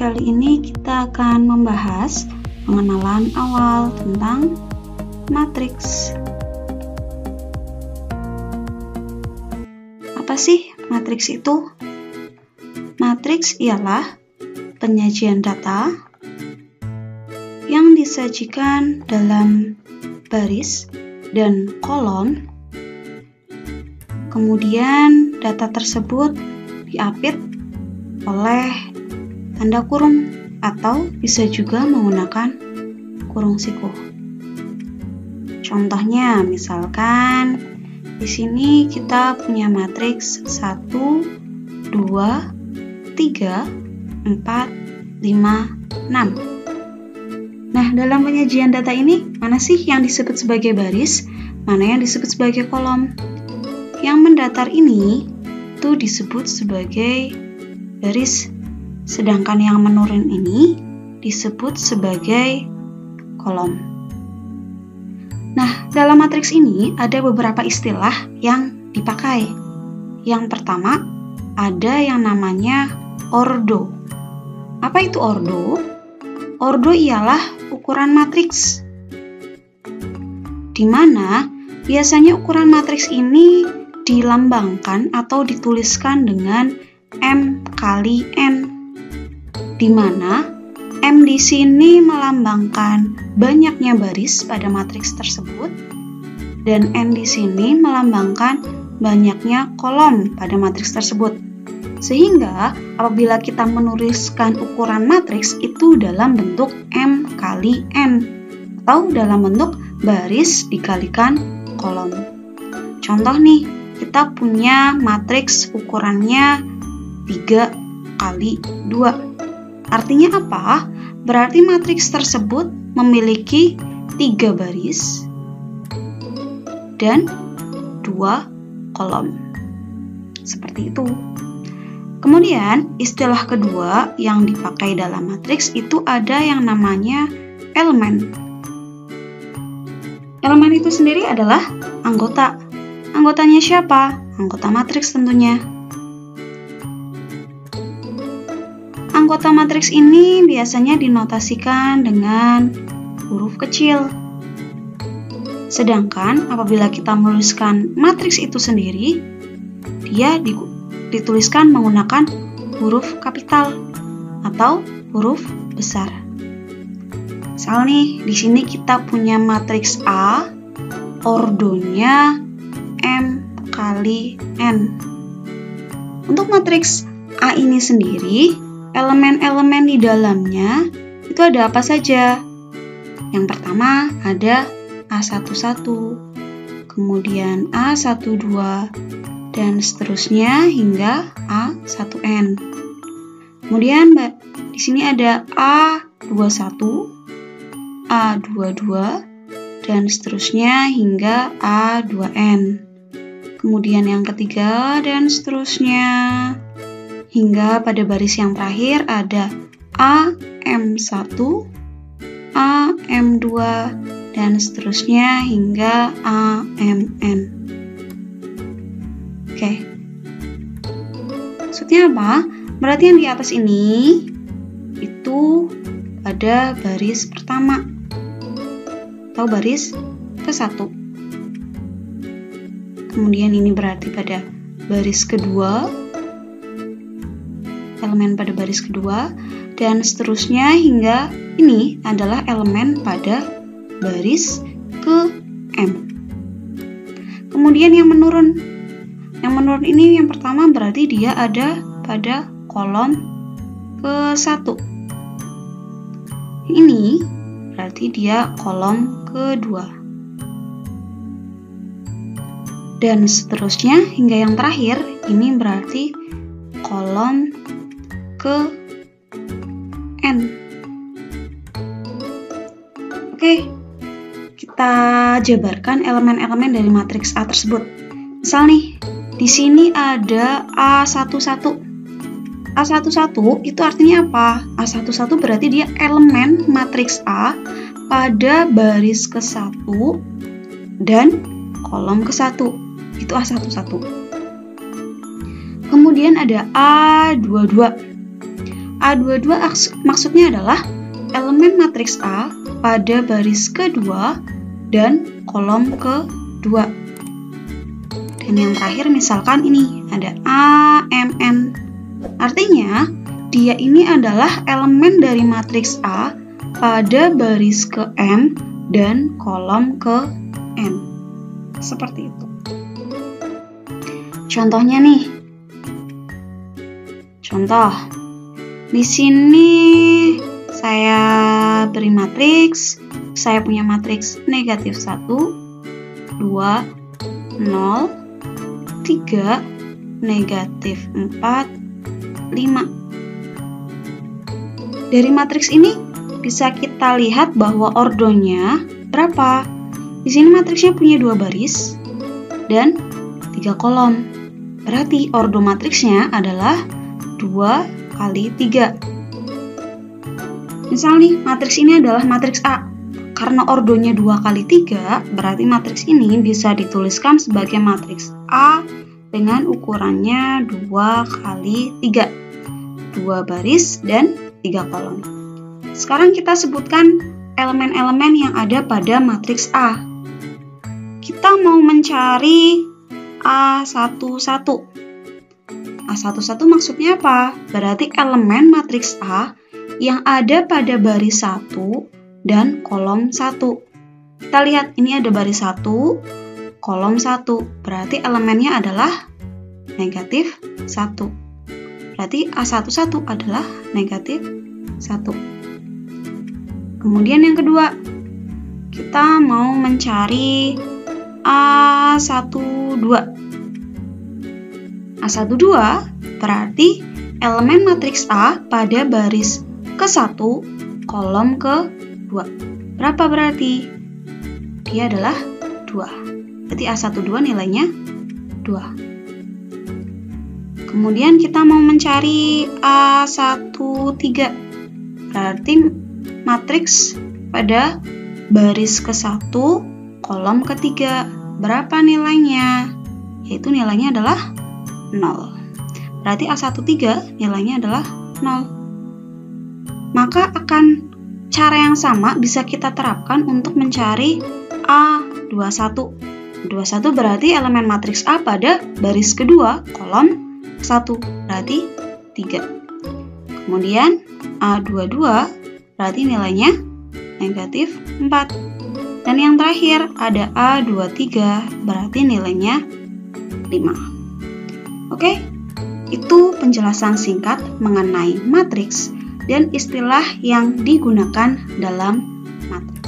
kali ini kita akan membahas pengenalan awal tentang matriks. Apa sih matriks itu? Matriks ialah penyajian data yang disajikan dalam baris dan kolom. Kemudian data tersebut diapit oleh tanda kurung atau bisa juga menggunakan kurung siku. Contohnya misalkan di sini kita punya matriks 1, 2, 3, 4, 5, 6. Nah, dalam penyajian data ini mana sih yang disebut sebagai baris, mana yang disebut sebagai kolom? Yang mendatar ini itu disebut sebagai baris, sedangkan yang menurun ini disebut sebagai kolom. Nah, dalam matriks ini ada beberapa istilah yang dipakai. Yang pertama, ada yang namanya ordo. Apa itu ordo? Ordo ialah ukuran matriks, di mana biasanya ukuran matriks ini dilambangkan atau dituliskan dengan M kali N, di mana M di sini melambangkan banyaknya baris pada matriks tersebut, dan N di sini melambangkan banyaknya kolom pada matriks tersebut. Sehingga apabila kita menuliskan ukuran matriks itu dalam bentuk M kali N, atau dalam bentuk baris dikalikan kolom. Contoh nih, kita punya matriks ukurannya 3 kali 2. Artinya apa? Berarti matriks tersebut memiliki 3 baris dan 2 kolom. Seperti itu. Kemudian, istilah kedua yang dipakai dalam matriks itu ada yang namanya elemen. Elemen itu sendiri adalah anggota. Anggotanya siapa? Anggota matriks tentunya. Anggota matriks ini biasanya dinotasikan dengan huruf kecil. Sedangkan apabila kita menuliskan matriks itu sendiri, dia dituliskan menggunakan huruf kapital atau huruf besar. Misal nih, di sini kita punya matriks A, ordonya M kali N. Untuk matriks A ini sendiri, elemen-elemen di dalamnya itu ada apa saja? Yang pertama ada A11, kemudian A12, dan seterusnya hingga A1N. Kemudian di sini ada A21, A22, dan seterusnya hingga A2N. Kemudian yang ketiga dan seterusnya hingga pada baris yang terakhir ada AM1, AM2, dan seterusnya hingga AMN. Oke. Maksudnya apa? Berarti yang di atas ini itu pada baris pertama atau baris ke-1. Kemudian ini berarti pada baris kedua, elemen pada baris kedua, dan seterusnya hingga ini adalah elemen pada baris ke-M. Kemudian yang menurun. Yang menurun ini yang pertama berarti dia ada pada kolom ke-1. Ini berarti dia kolom kedua. Dan seterusnya hingga yang terakhir, ini berarti kolom ke-N. Oke, kita jabarkan elemen-elemen dari matriks A tersebut. Misal nih, di sini ada A11. A11 itu artinya apa? A11 berarti dia elemen matriks A pada baris ke-1 dan kolom ke-1. Itu A11. Kemudian ada A22. A22 maksudnya adalah elemen matriks A pada baris kedua dan kolom kedua. Dan yang terakhir misalkan ini ada AMN. Artinya dia ini adalah elemen dari matriks A pada baris ke M dan kolom ke N. Seperti itu. Contohnya nih. Contoh. Di sini saya beri matriks. Saya punya matriks negatif 1, 2, 0, 3, negatif 4, 5. Dari matriks ini bisa kita lihat bahwa ordonya berapa. Di sini matriksnya punya 2 baris dan 3 kolom. Berarti ordo matriksnya adalah 2 kali 3. Misal nih, matriks ini adalah matriks A. Karena ordonya 2 kali 3, berarti matriks ini bisa dituliskan sebagai matriks A dengan ukurannya 2 kali 3. 2 baris dan 3 kolom. Sekarang kita sebutkan elemen-elemen yang ada pada matriks A. Kita mau mencari A11. A11 maksudnya apa? Berarti elemen matriks A yang ada pada baris 1 dan kolom 1. Kita lihat, ini ada baris 1, kolom 1. Berarti elemennya adalah negatif 1. Berarti A11 adalah negatif 1. Kemudian yang kedua, kita mau mencari A12. A12 berarti elemen matriks A pada baris ke-1, kolom ke-2. Berapa berarti? Dia adalah 2. Berarti A12 nilainya 2. Kemudian kita mau mencari A13. Berarti matriks pada baris ke-1, kolom ke-3. Berapa nilainya? Yaitu nilainya adalah 0. Berarti A13 nilainya adalah 0. Maka akan cara yang sama bisa kita terapkan untuk mencari A21. 21 berarti elemen matriks A pada baris kedua, kolom 1. Berarti 3. Kemudian A22 berarti nilainya negatif 4. Dan yang terakhir ada A23 berarti nilainya 5. Oke, itu penjelasan singkat mengenai matriks dan istilah yang digunakan dalam matriks.